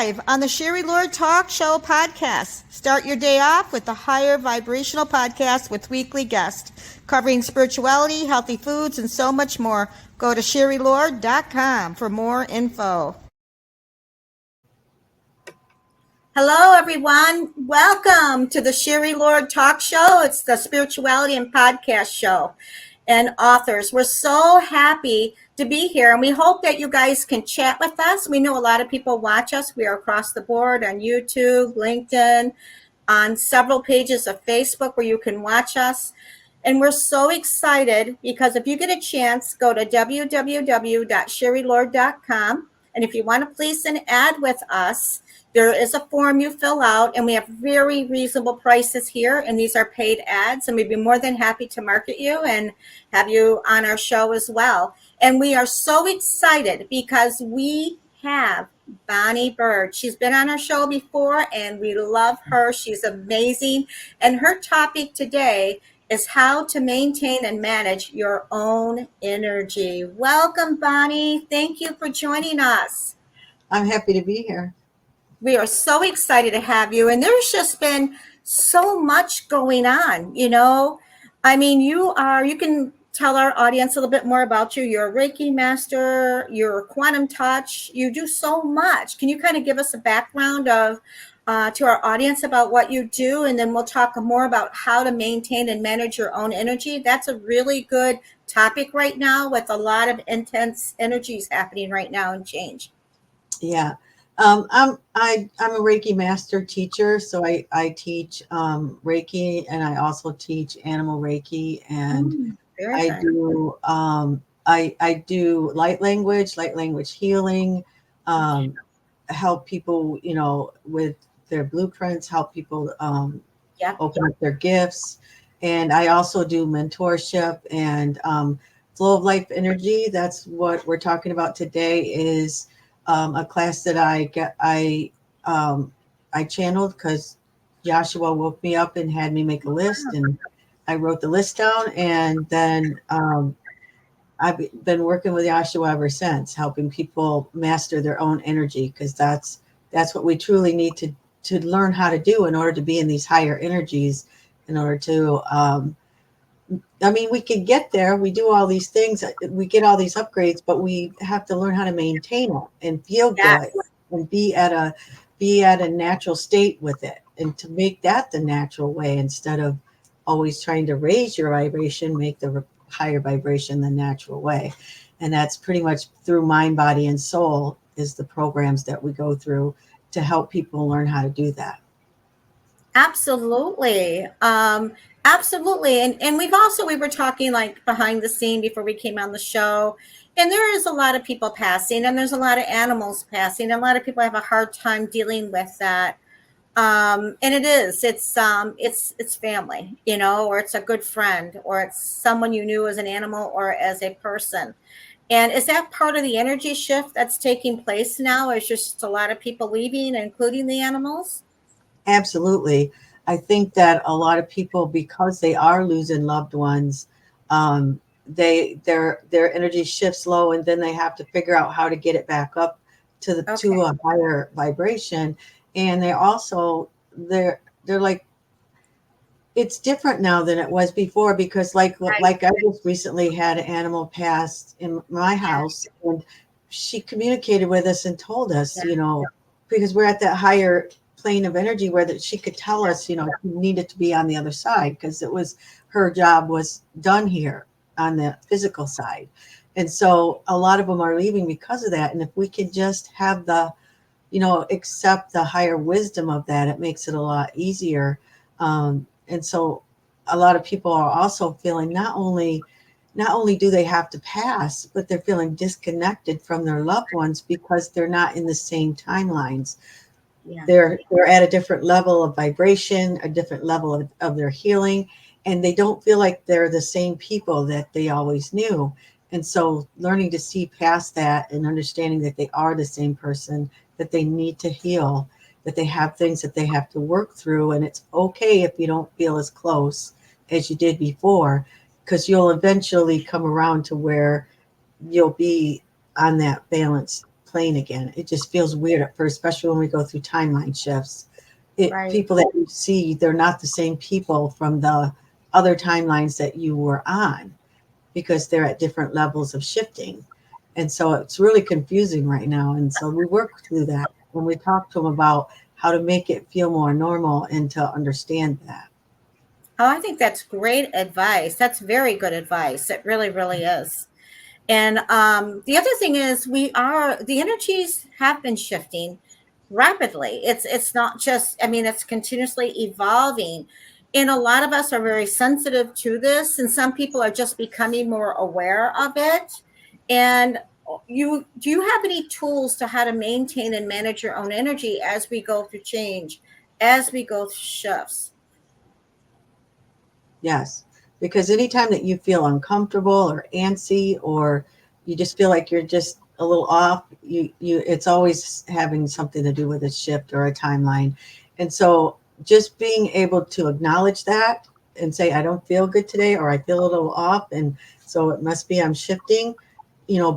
live on the Sherry Lord Talk Show podcast. Start your day off with the Higher Vibrational Podcast with weekly guests covering spirituality, healthy foods, and so much more. Go to SherryLord.com for more info. Hello, everyone. Welcome to the Sherry Lord Talk Show. It's the spirituality and podcast show and authors. We're so happy to be here, and we hope that you guys can chat with us. We know a lot of people watch us. We are across the board on YouTube, LinkedIn, on several pages of Facebook where you can watch us. And we're so excited because if you get a chance, go to www.sherrylord.com. And if you want to place an ad with us, there is a form you fill out, and we have very reasonable prices here, and these are paid ads, and we'd be more than happy to market you and have you on our show as well. And we are so excited because we have Bonnie Burd. She's been on our show before, and we love her. She's amazing. And her topic today is how to maintain and manage your own energy. Welcome, Bonnie. Thank you for joining us. I'm happy to be here. We are so excited to have you. And there's just been so much going on, you know. I mean, you can tell our audience a little bit more about you. You're a Reiki Master, you're quantum touch, you do so much. Can you kind of give us a background of to our audience about what you do, and then we'll talk more about how to maintain and manage your own energy. That's a really good topic right now with a lot of intense energies happening right now and change. Yeah. I'm a Reiki Master teacher, so I teach Reiki, and I also teach animal Reiki, and I do I do light language healing, help people, you know, with their blueprints, help people open up their gifts, and I also do mentorship and flow of life energy. That's what we're talking about today. Is a class that I channeled because Joshua woke me up and had me make a list, and I wrote the list down, and then I've been working with Joshua ever since, helping people master their own energy, because that's what we truly need to learn how to do in order to be in these higher energies, in order to I mean, we can get there. We do all these things. We get all these upgrades, but we have to learn how to maintain it and feel good and be at a natural state with it, and to make that the natural way, instead of always trying to raise your vibration, make the higher vibration the natural way. And that's pretty much through mind, body, and soul is the programs that we go through to help people learn how to do that. Absolutely. Absolutely. And we were talking like behind the scene before we came on the show, and there is a lot of people passing, and there's a lot of animals passing, and a lot of people have a hard time dealing with that. And it's family, you know, or it's a good friend, or it's someone you knew as an animal or as a person. And is that part of the energy shift that's taking place now? Is just a lot of people leaving, including the animals? Absolutely. I think that a lot of people, because they are losing loved ones, their energy shifts low, and then they have to figure out how to get it back up to a higher vibration. And they're like, it's different now than it was before, because like I just recently had an animal pass in my house, and she communicated with us and told us, you know, because we're at that higher plane of energy where that she could tell us, you know, she needed to be on the other side, because it was her job was done here on the physical side. And so a lot of them are leaving because of that. And if we could just have accept the higher wisdom of that, it makes it a lot easier. And so a lot of people are also feeling not only do they have to pass, but they're feeling disconnected from their loved ones because they're not in the same timelines. Yeah. They're at a different level of vibration, a different level of their healing, and they don't feel like they're the same people that they always knew. And so learning to see past that and understanding that they are the same person, that they need to heal, that they have things that they have to work through. And it's okay if you don't feel as close as you did before, because you'll eventually come around to where you'll be on that balanced plane again. It just feels weird at first, especially when we go through timeline shifts. Right. People that you see, they're not the same people from the other timelines that you were on, because they're at different levels of shifting. And so it's really confusing right now. And so we work through that when we talk to them about how to make it feel more normal and to understand that. Oh, I think that's great advice. That's very good advice. It really, really is. And the other thing is, the energies have been shifting rapidly. It's not just, I mean, it's continuously evolving. And a lot of us are very sensitive to this, and some people are just becoming more aware of it. And do you have any tools to how to maintain and manage your own energy as we go through change, as we go through shifts? Yes, because anytime that you feel uncomfortable or antsy, or you just feel like you're just a little off, it's always having something to do with a shift or a timeline. And so just being able to acknowledge that and say, I don't feel good today, or I feel a little off, and so it must be I'm shifting.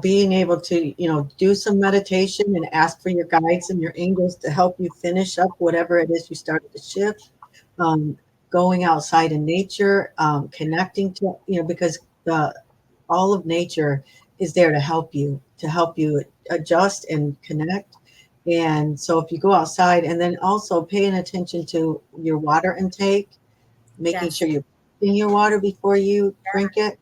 Being able to, do some meditation and ask for your guides and your angels to help you finish up whatever it is you started to shift. Um, Going outside in nature, connecting to, because all of nature is there to help you adjust and connect. And so if you go outside, and then also paying attention to your water intake, making Yes. sure you're in your water before you drink it.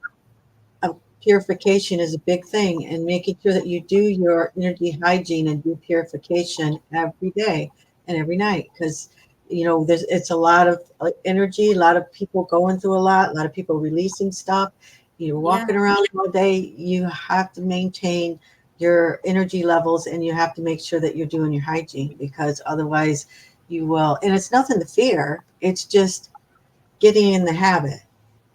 Purification is a big thing, and making sure that you do your energy hygiene and do purification every day and every night, because it's a lot of energy, a lot of people going through a lot of people releasing stuff. You're Yeah. walking around all day. You have to maintain your energy levels, and you have to make sure that you're doing your hygiene, because otherwise you will. And it's nothing to fear. It's just getting in the habit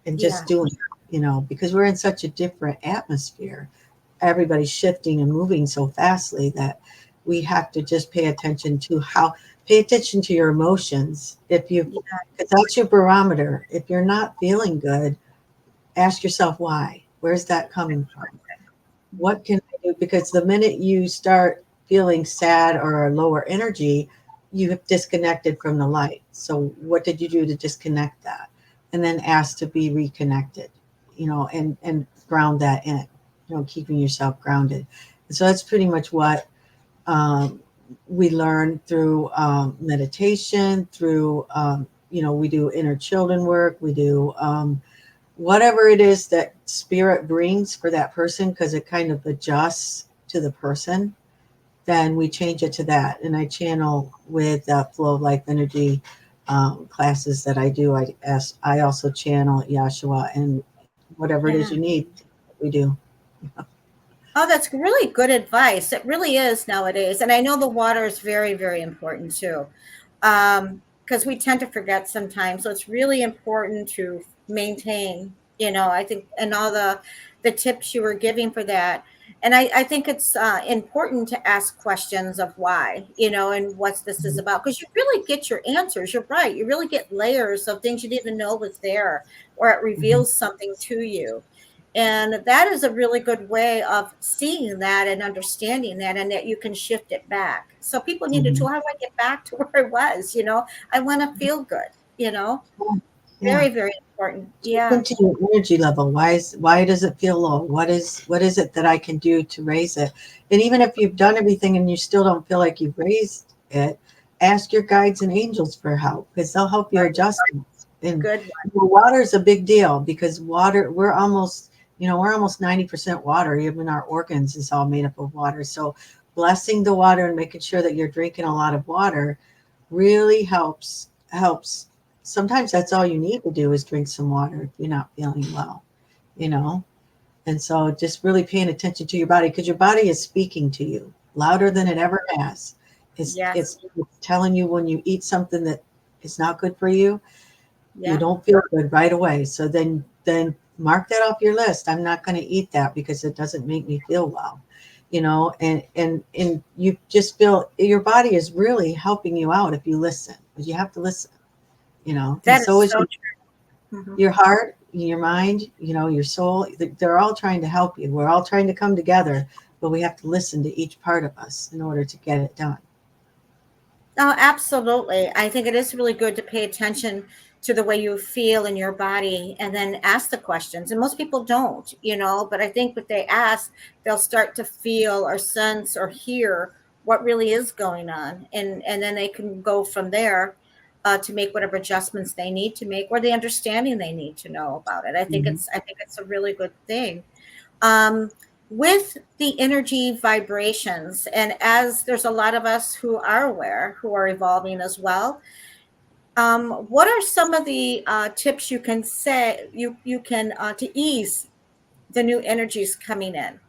and Yeah. just doing it, because we're in such a different atmosphere. Everybody's shifting and moving so fastly that we have to just pay attention to your emotions. Because that's your barometer. If you're not feeling good, ask yourself why. Where's that coming from? What can I do? Because the minute you start feeling sad or lower energy, you have disconnected from the light. So what did you do to disconnect that? And then ask to be reconnected, and ground that in, keeping yourself grounded. And so that's pretty much what we learn through meditation, through, we do inner children work, we do whatever it is that spirit brings for that person, because it kind of adjusts to the person. Then we change it to that. And I channel with flow of life energy classes that I do. I also channel Yahshua, and whatever it is you need, we do. Oh, that's really good advice. It really is nowadays. And I know the water is very, very important too. Because we tend to forget sometimes. So it's really important to maintain, I think, and all the tips you were giving for that. And I think it's important to ask questions of why, and what this is about, because you really get your answers. You're right. You really get layers of things you didn't even know was there, or it reveals something to you. And that is a really good way of seeing that and understanding that, and that you can shift it back. So people need to, how do I get back to where I was? I want to feel good, Yeah. very, very important. Yeah. Into your energy level. Why does it feel low? What is it that I can do to raise it? And even if you've done everything and you still don't feel like you've raised it, ask your guides and angels for help, because they'll help you adjust it. And Good. water is a big deal, because water, we're almost 90% water. Even our organs is all made up of water. So blessing the water and making sure that you're drinking a lot of water really helps. Sometimes that's all you need to do is drink some water if you're not feeling well, and so just really paying attention to your body, because your body is speaking to you louder than it ever has. It's telling you when you eat something that is not good for you, you don't feel good right away. So then mark that off your list. I'm not going to eat that because it doesn't make me feel well, and you just feel your body is really helping you out if you listen, but you have to listen, and That so is is so true. your heart, your mind, your soul. They're all trying to help you. We're all trying to come together, but we have to listen to each part of us in order to get it done. Oh, absolutely. I think it is really good to pay attention to the way you feel in your body and then ask the questions. And most people don't, but I think if they ask, they'll start to feel or sense or hear what really is going on. And then they can go from there to make whatever adjustments they need to make or the understanding they need to know about it. I think it's a really good thing. Um, with the energy vibrations, and as there's a lot of us who are aware, who are evolving as well, what are some of the tips you can say you can to ease the new energies coming in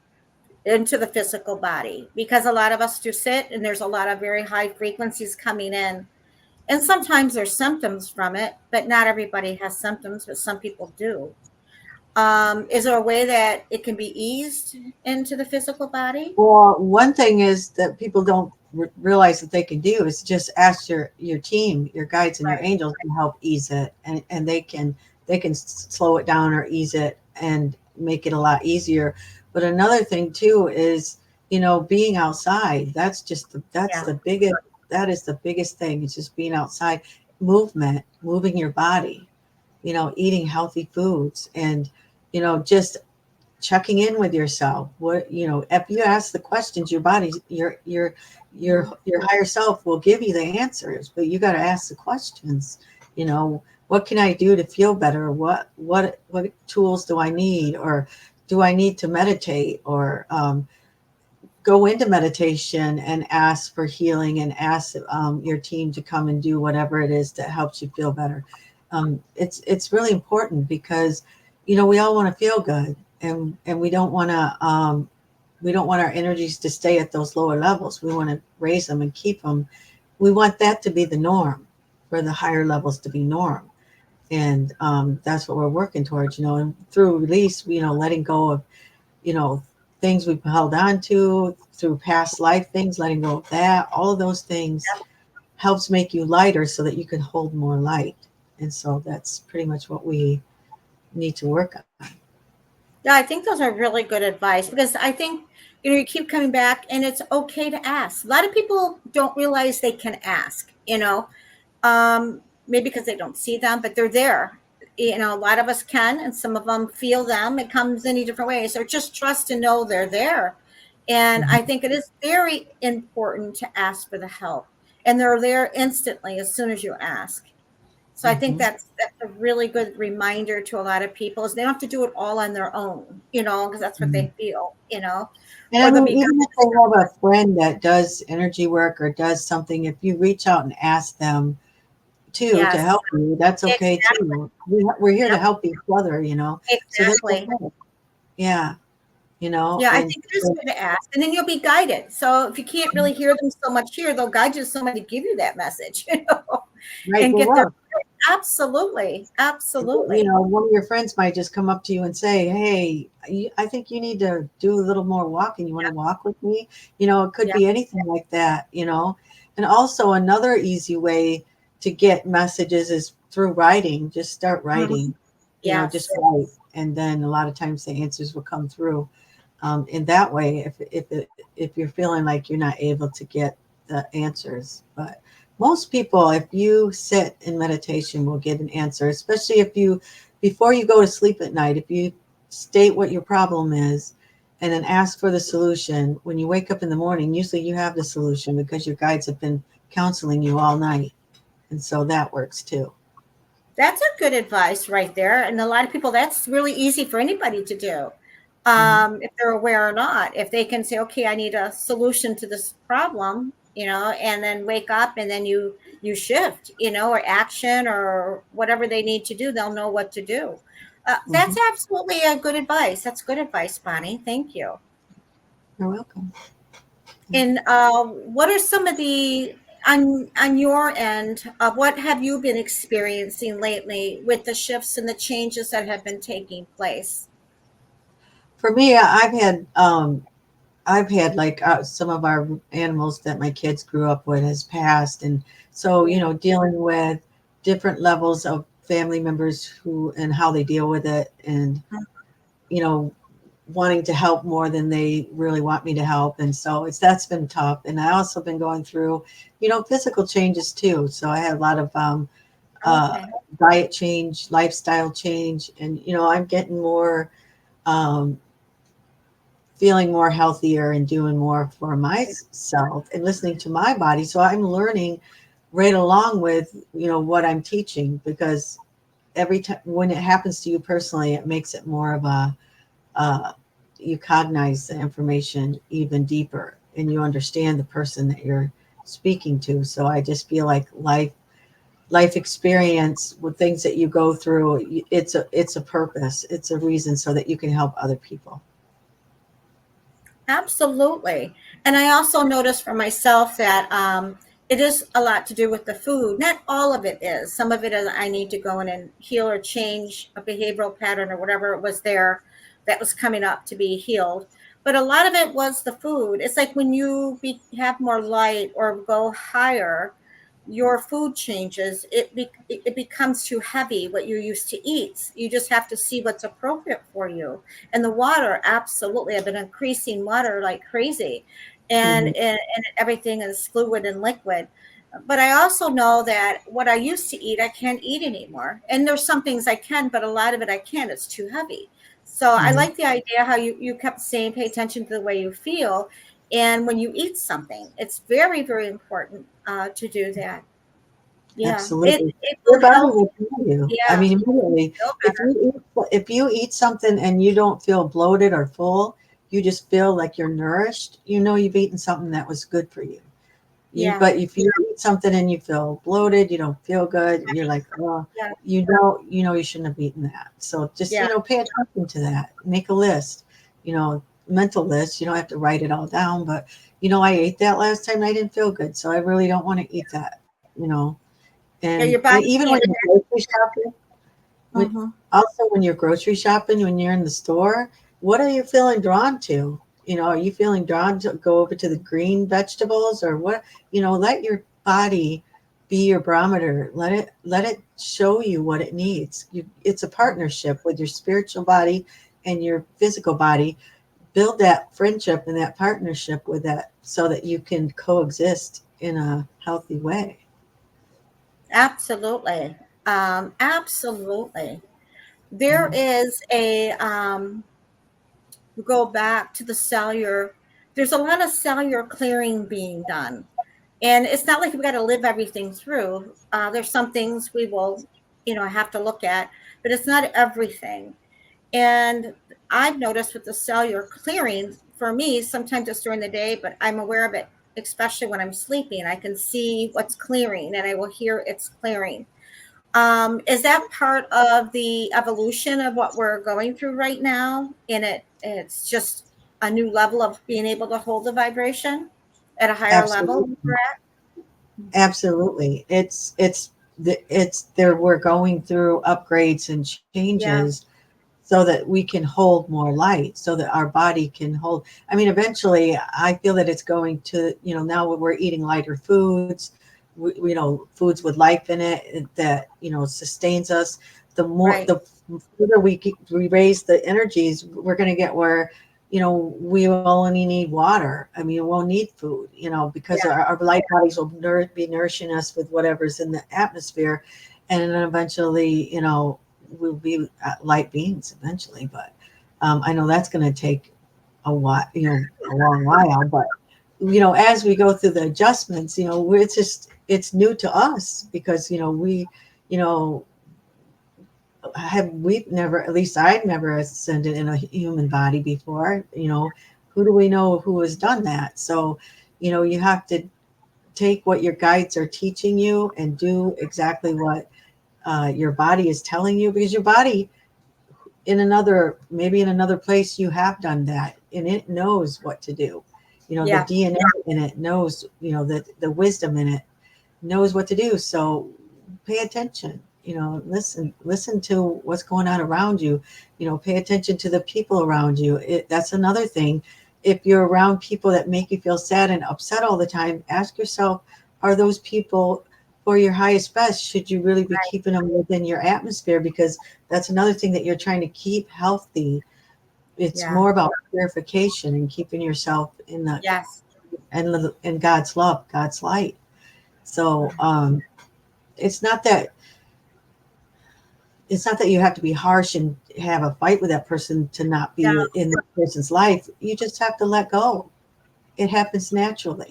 into the physical body? Because a lot of us do sit, and there's a lot of very high frequencies coming in, and sometimes there's symptoms from it, but not everybody has symptoms, but some people do. Is there a way that it can be eased into the physical body? Well, one thing is that people don't realize that they can do is just ask your team, your guides and your Right. angels to help ease it, and they can slow it down or ease it and make it a lot easier. But another thing too is, being outside. That's Yeah. the biggest, that is the biggest thing. It's just being outside, moving your body, eating healthy foods, and just checking in with yourself. If you ask the questions, your body, your higher self will give you the answers, but you got to ask the questions. What can I do to feel better? What tools do I need? Or do I need to meditate, or go into meditation and ask for healing, and ask your team to come and do whatever it is that helps you feel better. It's really important, because we all want to feel good, and we don't want our energies to stay at those lower levels. We want to raise them and keep them. We want that to be the norm, for the higher levels to be norm. And that's what we're working towards, and through release, letting go of, things we've held on to through past life things, letting go of that. All of those things helps make you lighter so that you can hold more light. And so that's pretty much what we need to work on. Yeah, I think those are really good advice, because I think, you keep coming back, and it's okay to ask. A lot of people don't realize they can ask, maybe because they don't see them, but they're there. A lot of us can, and some of them feel them. It comes in different ways, or just trust and know they're there. And I think it is very important to ask for the help, and they're there instantly as soon as you ask. So I think Mhm. that's a really good reminder to a lot of people, is they don't have to do it all on their own, because that's what Mhm. they feel, And I or they'll mean, be even if guided. they have a friend that does energy work or does something, if you reach out and ask them too to Yes, help you, that's okay exactly. too. We're here to Yep, help each other, so that's exactly. okay. Yeah, Yeah, I and think it is good to ask, and then you'll be guided. So if you can't really hear them so much here, they'll guide you to somebody to give you that message, right, and they get their will. absolutely, absolutely. One of your friends might just come up to you and say, "Hey, I think you need to do a little more walking. You want to Yeah, walk with me?" It could yeah. be anything like that. And also another easy way to get messages is through writing. Just start Mhm. writing, just Yes. write, and then a lot of times the answers will come through. In that way, if you're feeling like you're not able to get the answers, but most people, if you sit in meditation, will get an answer, especially if you, before you go to sleep at night, if you state what your problem is and then ask for the solution. When you wake up in the morning, usually you have the solution, because your guides have been counseling you all night. And so that works too. That's a good advice right there. And a lot of people, that's really easy for anybody to do. Mhm. If they're aware or not, if they can say, okay, I need a solution to this problem, and then wake up, and then you shift, or action or whatever they need to do, they'll know what to do. That's Mhm. absolutely a good advice. That's good advice, Bonnie. Thank you. You're welcome. And what are some of the on your end? What have you been experiencing lately with the shifts and the changes that have been taking place? For me, I've had like some of our animals that my kids grew up with has passed. And so, Yeah. dealing with different levels of family members who and how they deal with it. And, you know, wanting to help more than they really want me to help. And so that's been tough. And I also been going through, physical changes too. So I had a lot of uh, Okay. diet change, lifestyle change, and I'm getting more, um, feeling more healthier and doing more for myself and listening to my body. So I'm learning right along with what I'm teaching, because every time when it happens to you personally, it makes it more of a you cognize the information even deeper, and you understand the person that you're speaking to. So I just feel like life experience with things that you go through, it's a purpose, it's a reason, so that you can help other people. Absolutely. And I also noticed for myself that it is a lot to do with the food. Not all of it is. Some of it is I need to go in and heal or change a behavioral pattern or whatever it was there that was coming up to be healed. But a lot of it was the food. It's like when you have more light or go higher, your food changes. It becomes too heavy what you used to eat. You just have to see what's appropriate for you. And the water, absolutely. I've been increasing water like crazy, and Mhm. and everything is fluid and liquid. But I also know that what I used to eat, I can't eat anymore. And there's some things I can, but a lot of it I can't. It's too heavy. So I Mhm. like the idea how you kept saying pay attention to the way you feel. And when you eat something, it's very, very important to do that. Yeah, Absolutely. it Your will body help. will tell you. I Yeah, mean, immediately, feel if better. you eat something and you don't feel bloated or full, you just feel like you're nourished. You've eaten something that was good for you. Yeah, But if you eat something and you feel bloated, you don't feel good, you're like, oh, yeah, you shouldn't have eaten that. So just, yeah, pay attention to that. Make a list, mental list. You don't have to write it all down, but I ate that last time and I didn't feel good. So I really don't want to eat that. yeah. And Your body's even saying when you're grocery shopping, when, mhm. also when you're grocery shopping, when you're in the store, what are you feeling drawn to? Are you feeling drawn to go over to the green vegetables, or what? Let your body be your barometer. Let it show you what it needs. It's a partnership with your spiritual body and your physical body. Build that friendship and that partnership with that, so that you can coexist in a healthy way. Absolutely. Absolutely. There Mhm. is a go back to the cellular. There's a lot of cellular clearing being done. And it's not like we got to live everything through. There's some things we will, have to look at, but it's not everything. And I've noticed with the cellular clearing, for me, sometimes it's during the day, but I'm aware of it, especially when I'm sleeping. I can see what's clearing and I will hear it's clearing. Is that part of the evolution of what we're going through right now? And it's just a new level of being able to hold the vibration at a higher level, Absolutely. correct? Absolutely. It's there. We're going through upgrades and Yeah, changes so that we can hold more light, so that our body can hold. I mean, eventually, I feel that it's going to, now we're eating lighter foods, foods with life in it that, sustains us. right. The further we raise the energies, we're going to get where, we only need water. I mean, we won't need food, because Yeah, our light bodies will be nourishing us with whatever's in the atmosphere. And then eventually, we'll be light beings eventually. But I know that's going to take a while, a long while. But as we go through the adjustments, it's new to us, because you know, we've never, at least I've never ascended in a human body before. Who do we know who has done that? So, you have to take what your guides are teaching you and do exactly what your body is telling you, because your body maybe in another place, you have done that and it knows what to do. The yeah, DNA in it knows, the wisdom in it knows what to do. So pay attention, listen to what's going on around you, pay attention to the people around you. That's another thing. If you're around people that make you feel sad and upset all the time, ask yourself, are those people for your highest best? Should you really be keeping them within your atmosphere? Because that's another thing that you're trying to keep healthy. It's more about purification and keeping yourself in the in God's love, God's light. So it's not that you have to be harsh and have a fight with that person to not be in that person's life. You just have to let go. It happens naturally.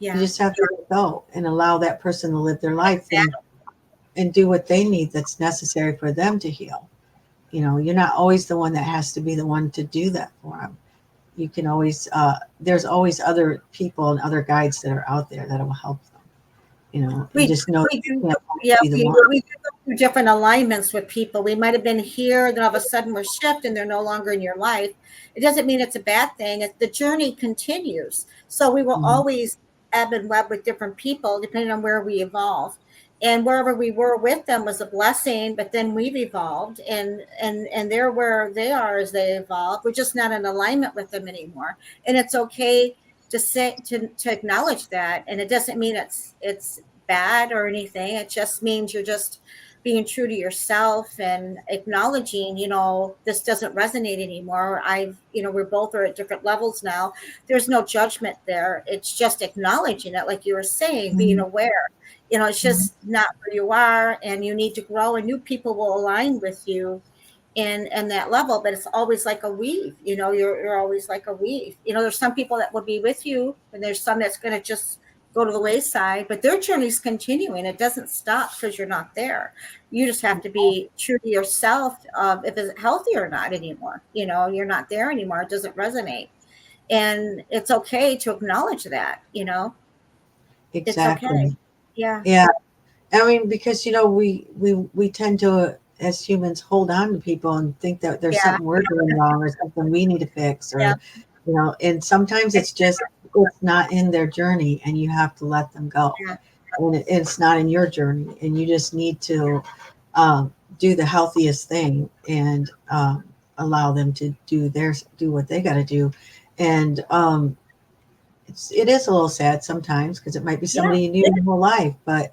You just have to let go and allow that person to live their life and do what they need that's necessary for them to heal. You know, you're not always the one that has to be the one to do that for them. You can always, there's always other people and other guides that are out there that will help them. You know, we just know do go through different alignments with people. We might have been here, then all of a sudden we're shift and they're no longer in your life. It doesn't mean it's a bad thing. The journey continues. So we will always ebb and web with different people depending on where we evolve. And wherever we were with them was a blessing, but then we've evolved and they're where they are as they evolve. We're just not in alignment with them anymore. And it's okay to say to acknowledge that. And it doesn't mean it's bad or anything. It just means you're just being true to yourself and acknowledging, you know, this doesn't resonate anymore. We both are at different levels now. There's no judgment there. It's just acknowledging it, like you were saying, being aware. You know, it's just not where you are, and you need to grow, and new people will align with you in that level. But it's always like a weave. You know, you're always like a weave. You know, there's some people that will be with you, and there's some that's going to just go to the wayside, but their journey's continuing. It doesn't stop because you're not there. You just have to be true to yourself if it's healthy or not anymore. You know, you're not there anymore. It doesn't resonate. And it's okay to acknowledge that, you know. Exactly. It's okay. Yeah. Yeah. I mean, because, you know, we tend to, as humans, hold on to people and think that there's something we're doing wrong or something we need to fix or, you know, and sometimes it's just, it's not in their journey and you have to let them go. And it's not in your journey and you just need to do the healthiest thing and allow them to do what they got to do. And it is a little sad sometimes because it might be somebody you knew your whole life, but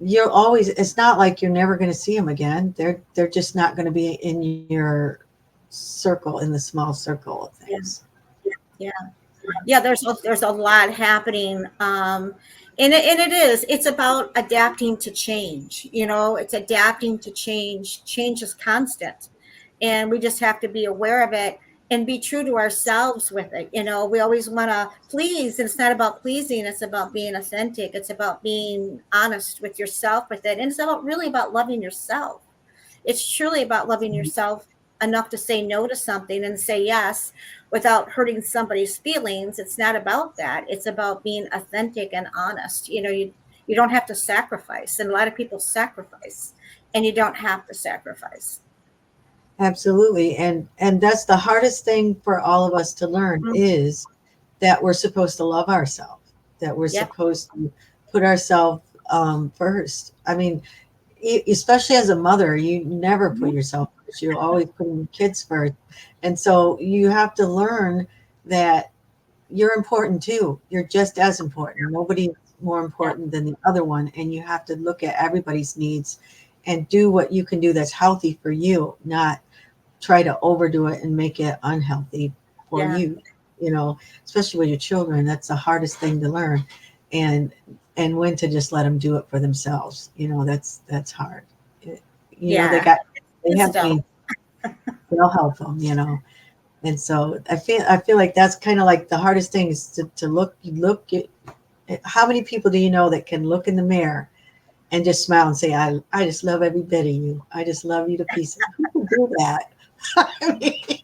you're always, it's not like you're never going to see them again. They're just not going to be in your circle, in the small circle of things. There's a lot happening. And it's about adapting to change. You know, it's adapting to change. Change is constant. And we just have to be aware of it and be true to ourselves with it. You know, we always want to please, and it's not about pleasing. It's about being authentic. It's about being honest with yourself with it. And it's really about loving yourself. It's truly about loving yourself enough to say no to something and say yes without hurting somebody's feelings. It's not about that. It's about being authentic and honest. You know, you don't have to sacrifice. And a lot of people sacrifice, and you don't have to sacrifice. Absolutely. And that's the hardest thing for all of us to learn is that we're supposed to love ourselves, that we're supposed to put ourselves first. I mean, especially as a mother, you never put yourself first. You're always putting your kids first. And so you have to learn that you're important too. You're just as important. Nobody's more important than the other one. And you have to look at everybody's needs and do what you can do that's healthy for you, not try to overdo it and make it unhealthy for you, you know, especially with your children. That's the hardest thing to learn. And when to just let them do it for themselves. You know, that's hard. You know, they have me, they'll help them, you know. And so I feel like that's kind of like the hardest thing is to look at how many people do you know that can look in the mirror and just smile and say, I just love every bit of you. I just love you to pieces. Who can do that? I mean,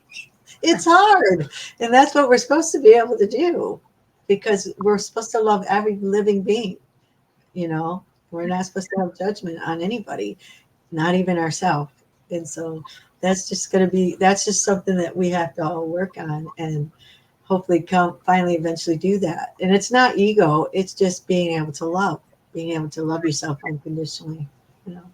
it's hard. And that's what we're supposed to be able to do because we're supposed to love every living being. You know, we're not supposed to have judgment on anybody, not even ourselves. And so that's just something that we have to all work on and hopefully finally eventually do that. And it's not ego. It's just being able to love yourself unconditionally, you know.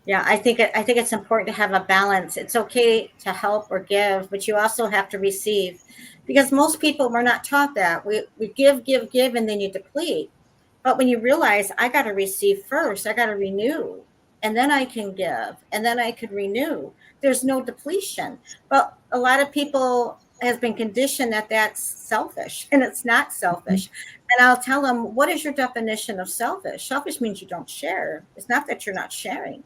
Yeah, I think it's important to have a balance. It's okay to help or give, but you also have to receive, because most people were not taught that. We give, and then you deplete. But when you realize I got to receive first, I got to renew, and then I can give, and then I could renew. There's no depletion. But a lot of people has been conditioned that that's selfish, and it's not selfish. And I'll tell them, what is your definition of selfish? Selfish means you don't share. It's not that you're not sharing.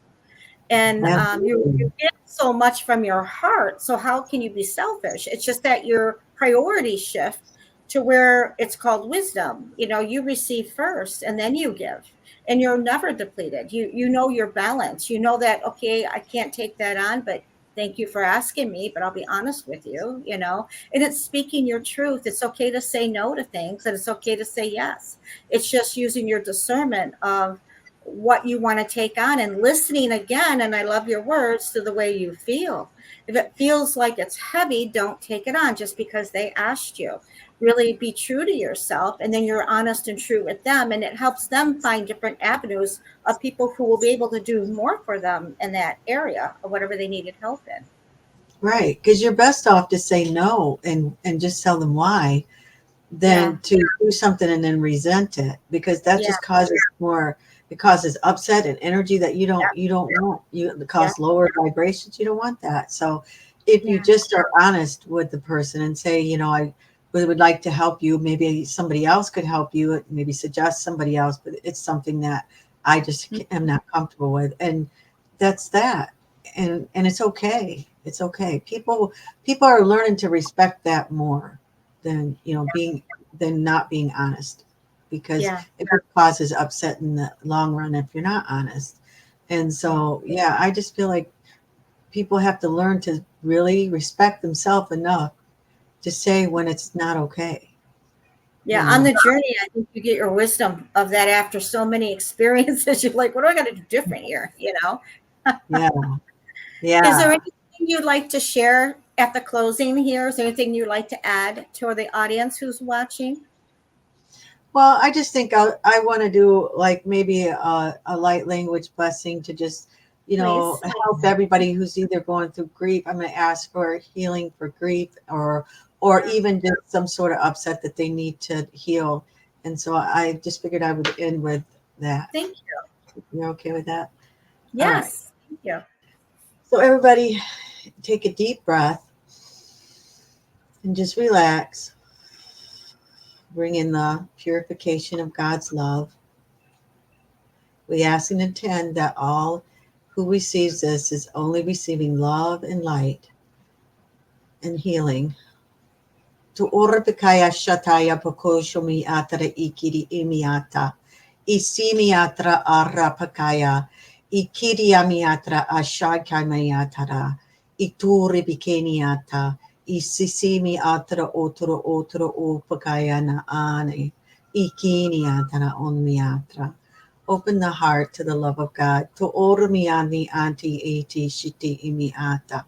And you get so much from your heart. So how can you be selfish? It's just that your priorities shift to where it's called wisdom. You know, you receive first and then you give. And you're never depleted. You know your balance. You know that, okay, I can't take that on, but thank you for asking me, but I'll be honest with you, you know. And it's speaking your truth. It's okay to say no to things, and it's okay to say yes. It's just using your discernment of what you want to take on and listening again. And I love your words, to the way you feel. If it feels like it's heavy, don't take it on just because they asked you. Really be true to yourself, and then you're honest and true with them, and it helps them find different avenues of people who will be able to do more for them in that area or whatever they needed help in. Right, because you're best off to say no and just tell them why, than to do something and then resent it, because that just causes more. It causes upset and energy that you don't want. It causes lower vibrations. You don't want that. So if you just are honest with the person and say, you know, I would like to help you. Maybe somebody else could help you. Maybe suggest somebody else, but it's something that I just am not comfortable with, and that's that. And it's okay. It's okay. People are learning to respect that more than, you know, than not being honest, because it causes upset in the long run if you're not honest. And so, I just feel like people have to learn to really respect themselves enough to say when it's not okay. Yeah, you know? On the journey, I think you get your wisdom of that after so many experiences. You're like, what do I got to do different here? You know? Yeah. Is there anything you'd like to share at the closing here? Is there anything you'd like to add to the audience who's watching? Well, I just think I want to do like maybe a light language blessing to just, you know, help everybody who's either going through grief. I'm going to ask for healing for grief, or even just some sort of upset that they need to heal. And so I just figured I would end with that. Thank you. You're okay with that? Yes. Thank you. So everybody take a deep breath and just relax. Bring in the purification of God's love. We ask and intend that all who receives this is only receiving love and light and healing. To orapikaya shataya pokoshomi atara ikiri imiata. Isimiatra arapakaya. Ikiriamiatra ashakamayatara. Ituri bikeniata. Isisimi atra otro opakaya na ane. Ikiniatara onmiatra. Open the heart to the love of God. To ormiani anti ati shiti imiata.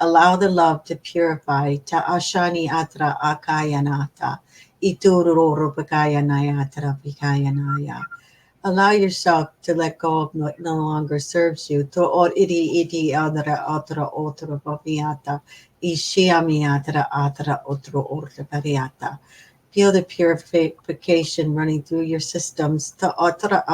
Allow the love to purify. Ta ashani atra akayanata. Itururo pakayanayatra pikayanaya. Allow yourself to let go of what no longer serves you. To or iti adra atra otro papiata. Ishiamiatra atra otro orta pariata. Feel the purification running through your systems. Ta atra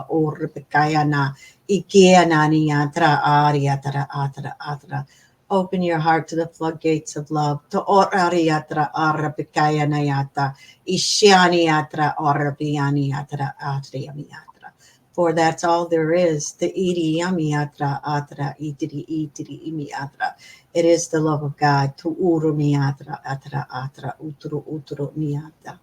or pekayana. Ikianani atra ariatra atra. Open your heart to the floodgates of love. To orariatra arapikayanayata. Ishianiatra orabianiatra atriamiatra. For that's all there is. The idiyamiatra atra itiri imiatra. It is the love of God. To urumiatra atra utru miatra.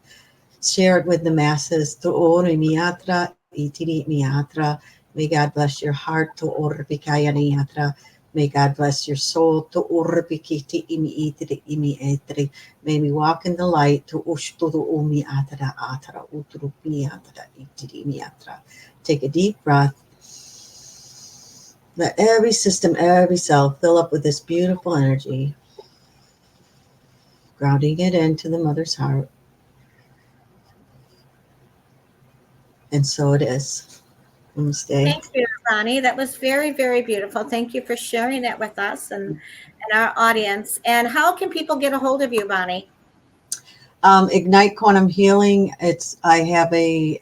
Share it with the masses. To orimiatra itiri miatra. May God bless your heart. To orapikayaniatra. May God bless your soul. To urpikiti imi itri imi etri. May we walk in the light. To ushturu umi atra atra utrupi atra itri imi atra. Take a deep breath. Let every system, every cell fill up with this beautiful energy. Grounding it into the mother's heart. And so it is. Namaste. Thank you, Ronnie. That was very, very beautiful. Thank you for sharing that with us and our audience. And how can people get a hold of you, Bonnie? Ignite Quantum Healing. I have a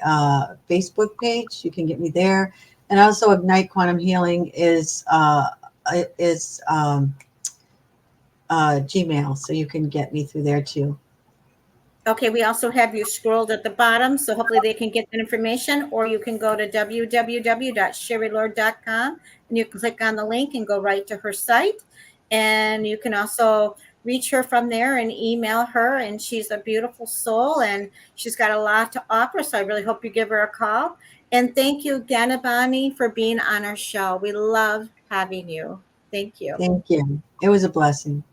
Facebook page. You can get me there. And also Ignite Quantum Healing is Gmail, so you can get me through there too. Okay, we also have you scrolled at the bottom, so hopefully they can get that information, or you can go to www.sherrylord.com and you can click on the link and go right to her site. And you can also reach her from there and email her, and she's a beautiful soul and she's got a lot to offer, so I really hope you give her a call. And thank you again, Abani, for being on our show. We love having you. Thank you. Thank you. It was a blessing.